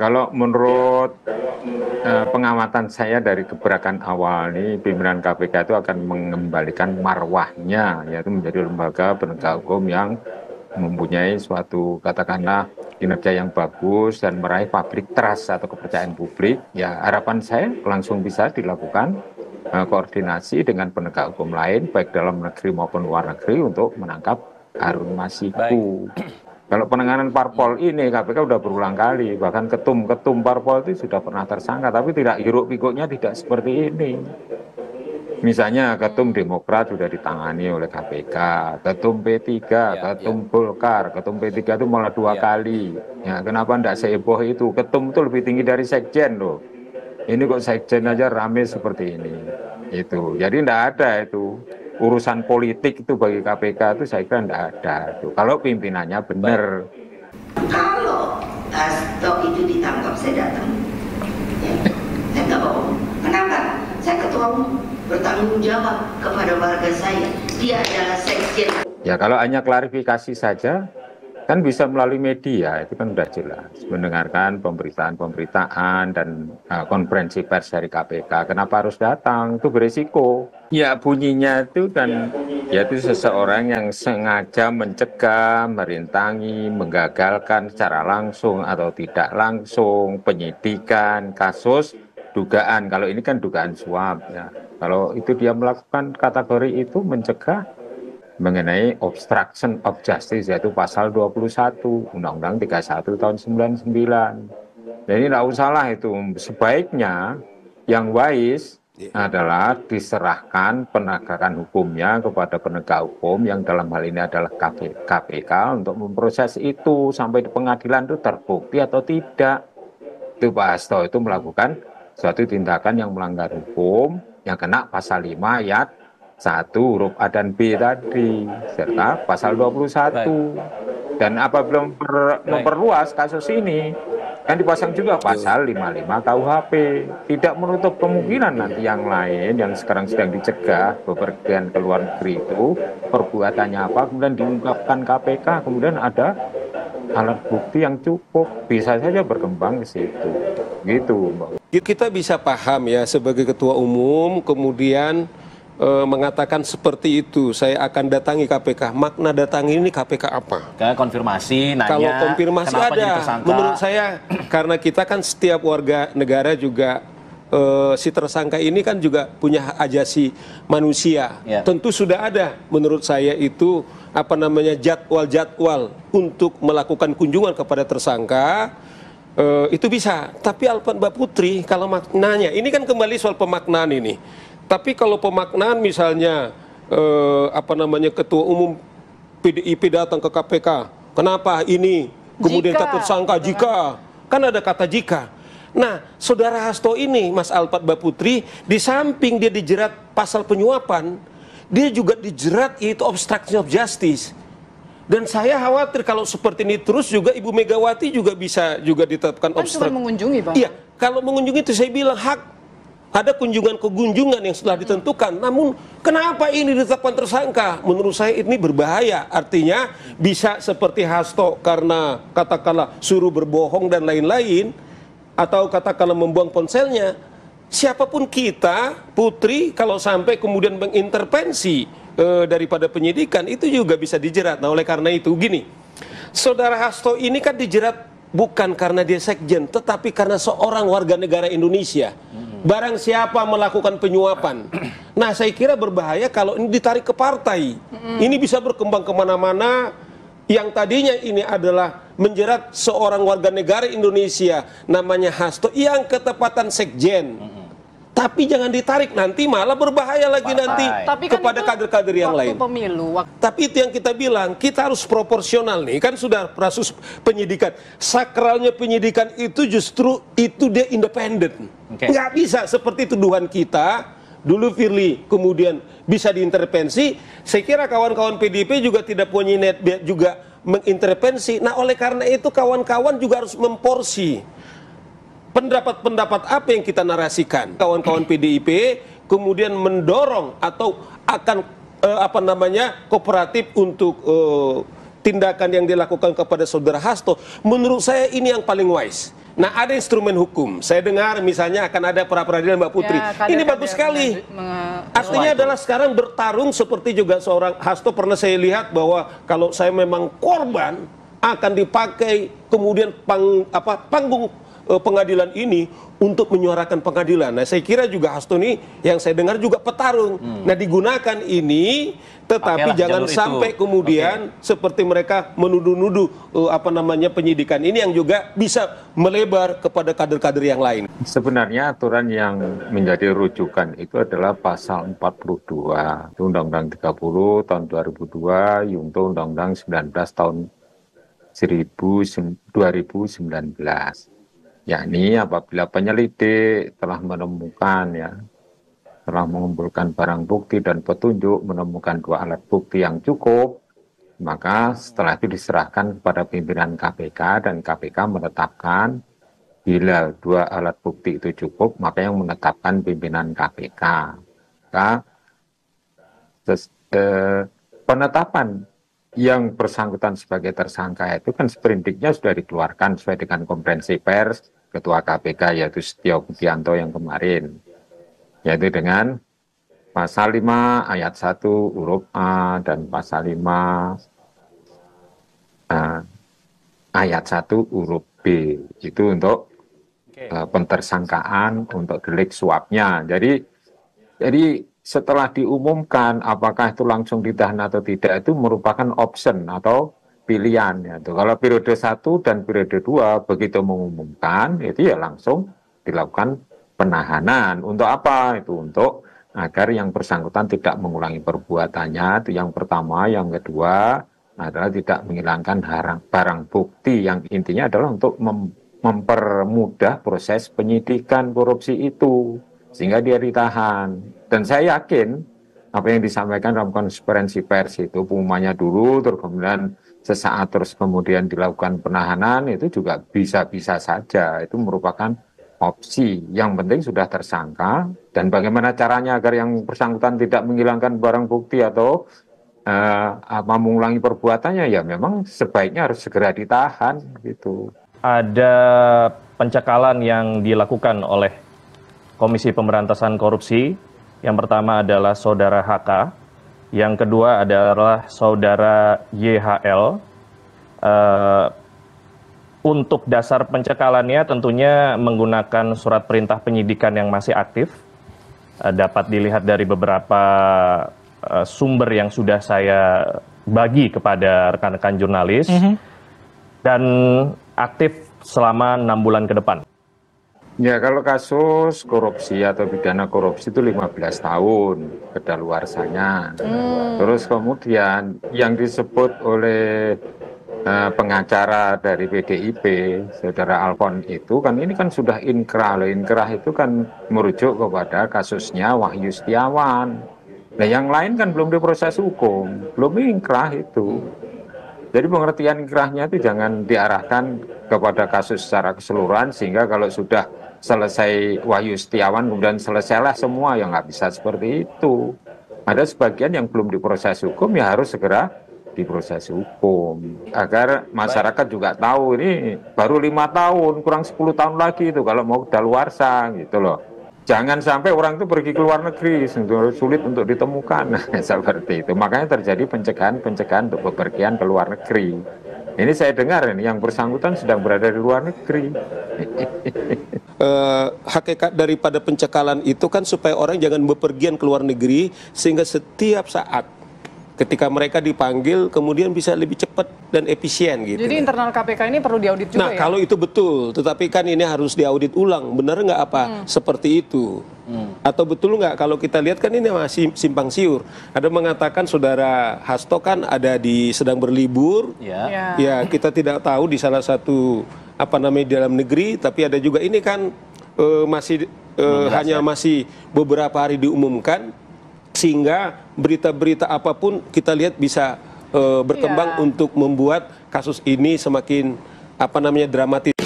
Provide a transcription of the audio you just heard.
Kalau menurut pengamatan saya dari gebrakan awal ini, pimpinan KPK itu akan mengembalikan marwahnya, yaitu menjadi lembaga penegak hukum yang mempunyai suatu katakanlah kinerja yang bagus dan meraih public trust atau kepercayaan publik. Ya harapan saya langsung bisa dilakukan koordinasi dengan penegak hukum lain, baik dalam negeri maupun luar negeri untuk menangkap Harun Masiku. Kalau penanganan parpol ini KPK sudah berulang kali, bahkan ketum-ketum parpol itu sudah pernah tersangka, tapi tidak hiruk-pikuknya tidak seperti ini. Misalnya ketum Demokrat sudah ditangani oleh KPK, ketum P3, ketum Golkar, ketum P3 itu malah 2 kali. Ya, kenapa tidak seheboh itu? Ketum itu lebih tinggi dari sekjen loh. Ini kok sekjen aja rame seperti ini. Itu, jadi tidak ada itu. Urusan politik itu bagi KPK itu saya kira tidak ada. Kalau pimpinannya benar. Kalau Hasto itu ditangkap, saya datang. Ya, saya nggak bohong. Kenapa? Saya ketua umum bertanggung jawab kepada warga saya. Dia adalah sekjen. Ya kalau hanya klarifikasi saja, kan bisa melalui media, itu kan sudah jelas. Mendengarkan pemberitaan-pemberitaan dan konferensi pers dari KPK. Kenapa harus datang? Itu berisiko. Ya bunyinya itu kan, yaitu seseorang yang sengaja mencegah, merintangi, menggagalkan secara langsung atau tidak langsung penyidikan kasus dugaan. Kalau ini kan dugaan suap. Ya. Kalau itu dia melakukan kategori itu mencegah mengenai obstruction of justice, yaitu pasal 21 Undang-Undang 31 tahun 99. Jadi tidak usahlah itu. Sebaiknya yang wise adalah diserahkan penegakan hukumnya kepada penegak hukum yang dalam hal ini adalah KPK untuk memproses itu sampai di pengadilan itu terbukti atau tidak. Itu Pak Hasto itu melakukan suatu tindakan yang melanggar hukum yang kena pasal 5 ayat 1 huruf A dan B tadi, serta pasal 21. Dan apabila memperluas kasus ini, kan dipasang juga pasal 55 KUHP. Tidak menutup kemungkinan nanti yang lain yang sekarang sedang dicegah bepergian ke luar negeri itu, perbuatannya apa, kemudian diungkapkan KPK, kemudian ada alat bukti yang cukup, bisa saja berkembang ke situ. Gitu, Mbak. Kita bisa paham ya sebagai ketua umum, kemudian mengatakan seperti itu, saya akan datangi KPK. Makna datangi ini KPK apa? Kayak konfirmasi, nanya. Kalau konfirmasi ada, menurut saya karena kita kan setiap warga negara juga si tersangka ini kan juga punya hak ajasi manusia. Tentu sudah ada, menurut saya itu apa namanya jadwal-jadwal untuk melakukan kunjungan kepada tersangka. Itu bisa. Tapi Mbak Putri, kalau maknanya ini kan kembali soal pemaknaan ini. Tapi kalau pemaknaan misalnya apa namanya ketua umum PDIP datang ke KPK, kenapa ini kemudian tersangka jika, kan ada kata jika. Nah, saudara Hasto ini, Mas Alpat Mbak Putri, di samping dia dijerat pasal penyuapan, dia juga dijerat itu obstruction of justice. Dan saya khawatir kalau seperti ini terus juga Ibu Megawati juga bisa juga ditetapkan obstruction. Kan mengunjungi, Bang. Iya, kalau mengunjungi itu saya bilang hak. Ada kunjungan-kunjungan yang sudah ditentukan, namun kenapa ini ditetapkan tersangka? Menurut saya ini berbahaya, artinya bisa seperti Hasto karena katakanlah suruh berbohong dan lain-lain, atau katakanlah membuang ponselnya. Siapapun kita, Putri, kalau sampai kemudian mengintervensi daripada penyidikan, itu juga bisa dijerat. Nah oleh karena itu gini, saudara Hasto ini kan dijerat bukan karena dia sekjen, tetapi karena seorang warga negara Indonesia. Barang siapa melakukan penyuapan. Nah saya kira berbahaya kalau ini ditarik ke partai. Ini bisa berkembang kemana-mana. Yang tadinya ini adalah menjerat seorang warga negara Indonesia namanya Hasto yang ketepatan sekjen. Tapi jangan ditarik, nanti malah berbahaya lagi nanti kepada kader-kader yang lain. Tapi itu yang kita bilang, kita harus proporsional nih. Kan sudah proses penyidikan. Sakralnya penyidikan itu justru itu dia independen. Nggak bisa seperti tuduhan kita, dulu Firly kemudian bisa diintervensi. Saya kira kawan-kawan PDIP juga tidak punya net juga mengintervensi. Nah oleh karena itu kawan-kawan juga harus memporsi. Pendapat-pendapat apa yang kita narasikan, kawan-kawan PDIP kemudian mendorong atau akan apa namanya kooperatif untuk tindakan yang dilakukan kepada saudara Hasto, menurut saya ini yang paling wise. Nah, ada instrumen hukum. Saya dengar misalnya akan ada pra-peradilan, Mbak Putri. Ya, ini bagus sekali. Artinya adalah sekarang bertarung seperti juga seorang Hasto pernah saya lihat bahwa kalau saya memang korban akan dipakai kemudian panggung pengadilan ini untuk menyuarakan pengadilan. Nah, saya kira juga Hasto ini yang saya dengar juga petarung. Nah, digunakan ini, tetapi jangan sampai kemudian seperti mereka menuduh-nuduh penyidikan ini yang juga bisa melebar kepada kader-kader yang lain. Sebenarnya aturan yang menjadi rujukan itu adalah pasal 42 Undang-Undang 30 tahun 2002, yungto Undang-Undang 19 tahun 2019. Yakni apabila penyelidik telah menemukan telah mengumpulkan barang bukti dan petunjuk, menemukan 2 alat bukti yang cukup, maka setelah itu diserahkan kepada pimpinan KPK dan KPK menetapkan bila 2 alat bukti itu cukup, maka yang menetapkan pimpinan KPK. Maka penetapan yang bersangkutan sebagai tersangka itu kan sprindiknya sudah dikeluarkan sesuai dengan konferensi pers Ketua KPK yaitu Setio Budianto yang kemarin, yaitu dengan pasal 5 ayat 1 huruf A dan pasal 5 ayat 1 huruf B itu untuk pentersangkaan untuk delik suapnya. Jadi setelah diumumkan apakah itu langsung ditahan atau tidak itu merupakan option atau pilihan. Kalau periode 1 dan periode 2 begitu mengumumkan itu ya langsung dilakukan penahanan. Untuk apa? Itu untuk agar yang bersangkutan tidak mengulangi perbuatannya, itu yang pertama. Yang kedua adalah tidak menghilangkan barang bukti yang intinya adalah untuk mempermudah proses penyidikan korupsi itu sehingga dia ditahan. Dan saya yakin apa yang disampaikan dalam konferensi pers itu pengumumannya dulu terus kemudian sesaat terus kemudian dilakukan penahanan itu juga bisa-bisa saja, itu merupakan opsi. Yang penting sudah tersangka dan bagaimana caranya agar yang bersangkutan tidak menghilangkan barang bukti atau mengulangi perbuatannya, ya memang sebaiknya harus segera ditahan gitu. Ada pencekalan yang dilakukan oleh Komisi Pemberantasan Korupsi. Yang pertama adalah saudara HK, yang kedua adalah saudara YHL. Untuk dasar pencekalannya tentunya menggunakan surat perintah penyidikan yang masih aktif. Dapat dilihat dari beberapa sumber yang sudah saya bagi kepada rekan-rekan jurnalis. Dan aktif selama 6 bulan ke depan. Ya, kalau kasus korupsi atau pidana korupsi itu 15 tahun kedaluarsanya. Terus kemudian yang disebut oleh pengacara dari PDIP, Saudara Alfon itu kan ini kan sudah inkrah. Inkrah itu kan merujuk kepada kasusnya Wahyu Setiawan. Nah, yang lain kan belum diproses hukum, belum inkrah itu. Jadi pengertian inkrahnya itu jangan diarahkan kepada kasus secara keseluruhan sehingga kalau sudah selesai Wahyu Setiawan kemudian selesailah semua, ya nggak bisa seperti itu. Ada sebagian yang belum diproses hukum ya harus segera diproses hukum agar masyarakat juga tahu ini baru 5 tahun kurang 10 tahun lagi itu kalau mau daluarsa gitu loh. Jangan sampai orang itu pergi ke luar negeri sulit untuk ditemukan seperti itu. Makanya terjadi pencegahan untuk bepergian ke luar negeri. Ini saya dengar ini yang bersangkutan sedang berada di luar negeri. Hakikat daripada pencekalan itu kan supaya orang jangan bepergian ke luar negeri sehingga setiap saat ketika mereka dipanggil kemudian bisa lebih cepat dan efisien gitu. Jadi internal KPK ini perlu diaudit juga. Nah, kalau itu betul, tetapi kan ini harus diaudit ulang, benar nggak apa seperti itu? Atau betul nggak kalau kita lihat kan ini masih simpang siur. Ada mengatakan saudara Hasto kan ada sedang berlibur. Ya, kita tidak tahu di salah satu di dalam negeri, tapi ada juga ini kan masih masih beberapa hari diumumkan. Sehingga berita-berita apapun kita lihat bisa berkembang untuk membuat kasus ini semakin dramatis.